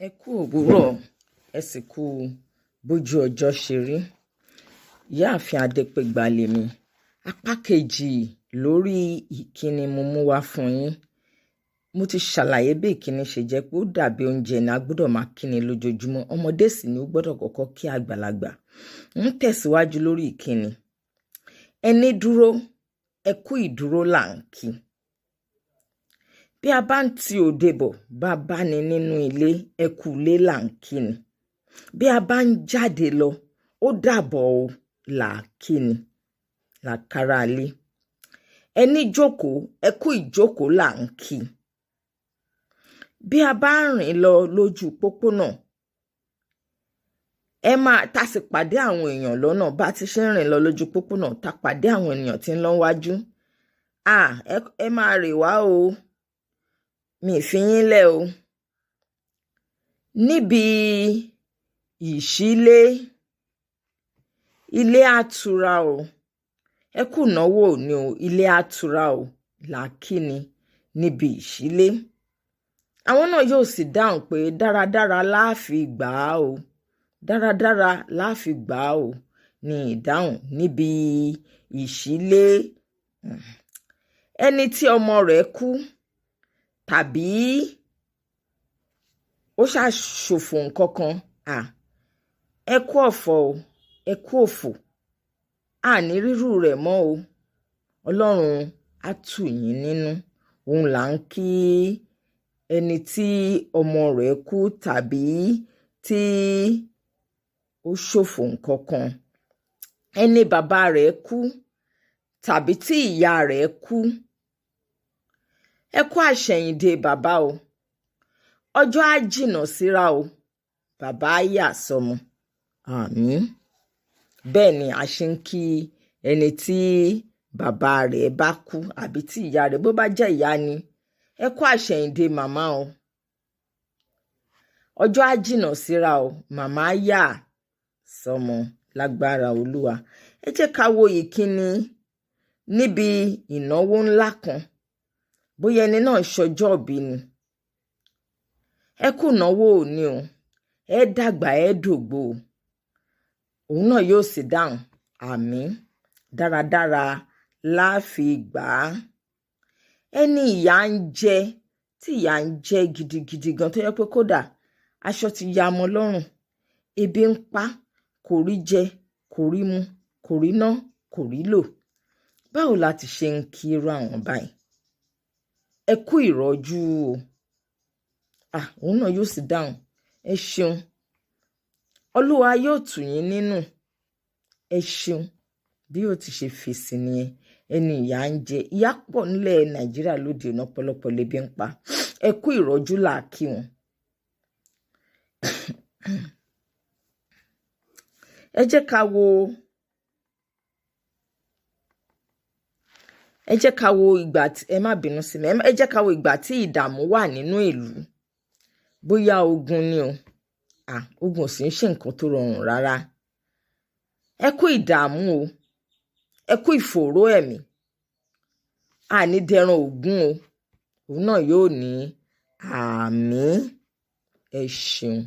Ẹ kú òwúrọ̀, ẹ sì kú bójú ọjọ́ ṣe rí. Ìyáàfin Adépégbà lèmi. Apá kejì lórí ìkíni mo mú wá fún yín. Mo ti ṣàlàyé bí ìkíni ṣe jẹ́ pé ó dàbí oúnjẹ ní a gbọ́dọ̀ máa kíni lójoojúmọ́. Ọmọdé sì ni ó gbọ́dọ̀ kọ́kọ́ kí àgbàlagbà. Ń tẹ̀síwájú lórí ìkíni. Ẹni dúró, ẹ kú ìdúró là ń kí. Bí a bá ń ti òde bọ̀, bá bá ní nínú ilé, ẹ kú ilé là ń kí ni. Bí a bá ń jáde lọ, ó dàbọ̀ o là á kí ni, làkàrà ilé. Ẹni jókòó, ẹ kú ìjókòó là ń kí. Bí a bá ń rìn lọ lójú pópónà, tá sì pàdé àwọn èèyàn lọ́nà, bá ti ṣe ń rìn lọ lójú pópónà, tá pàdé àwọn ènìyàn tí ń lọ wájú. Ẹ máa rè wá o. Mi fi yín lẹ̀ o. Níbi ìṣílé, ilé àtura o. Ẹ kú ìnáwó òní o, ilé àtura o là kí ni níbi ìṣílé. Àwọn náà yóò sì dáhùn pé dáradára láàfi gbà á o. Dáradára láàfi gbà á o ní ìdáhùn níbi ìṣílé. Ẹni tí ọmọ rẹ̀ kú tàbí ó ṣàṣòfò nǹkan kan, ẹ kú ọ̀fọ̀ o, ẹ kú òfò, àní rírú rẹ̀ mọ́ o. Ọlọ́run á tù yín nínú. Òun là ń kí ẹni tí ọmọ rẹ̀ kú tàbí tí ó ṣòfò nǹkan kan. Ẹni bàbá rẹ̀ kú tàbí tí ìyá rẹ̀ kú, ẹ kú àṣẹ̀yìndé bàbá o. Ọjọ́ á jìnnà síra o. Bàbá á yà sọ́mọ. Àmín. Bẹ́ẹ̀ ni a ṣe ń kí ẹni tí bàbá rẹ̀ bá kú àbí tí ìyá rẹ̀, bó bá jẹ́ ìyá ni, ẹ kú àṣẹ̀yìndé màmá o. Ọjọ́ á jìnnà síra o. Màmá á yà sọ́mọ lágbára Olúwa. Ẹ jẹ́ ká wo ìkíni níbi ìnáwó ńlá kan. Bóyá ẹni náà ṣọjọ́ ìbí ni. Ẹ kú ìnáwó òní o. Ẹ dàgbà ẹ dògbò o. Òun náà yóò sì dáhùn àmín. Dáradára láàfi gbà á. Ẹni ìyà ń jẹ, tí ìyà ń jẹ gidigidi gan, tó yẹ pé kódà aṣọ ti ya mọ́ lọ́rùn, ebi ń pa, kò rí jẹ, kò rí mu, kò rí ná, kò rí lò. Báwo la ti ṣe ń kí irú àwọn báyìí? Ẹ kú ìrọ́jú o. Òun náà yóò sì dáhùn ẹ ṣeun. Olúwa yóò tù yín nínú. Ẹ ṣeun. Bí ó ti ṣe fèsì nìyẹn. Ẹni ìyà ń jẹ, ìyà pọ̀ nílẹ̀ Nàìjíríà lóde òní, ọ̀pọ̀lọpọ̀ lebi ń pa. Ẹ kú ìrọ́jú là kí wọn. Ẹ jẹ́ ká wo ìgbà tí, ẹ má bínú sí mi, ẹ jẹ́ ká wo ìgbà tí ìdààmú wà nínú ìlú. Bóyá ogun ni o. Ogun ò sì ń ṣe nǹkan tó rọrùn rárá. Ẹ kú ìdààmú o. Ẹ kú ìfòòró ẹ̀mí. Àní dẹran ògún o. Òun náà yóò ní àmín. Ẹ ṣeun.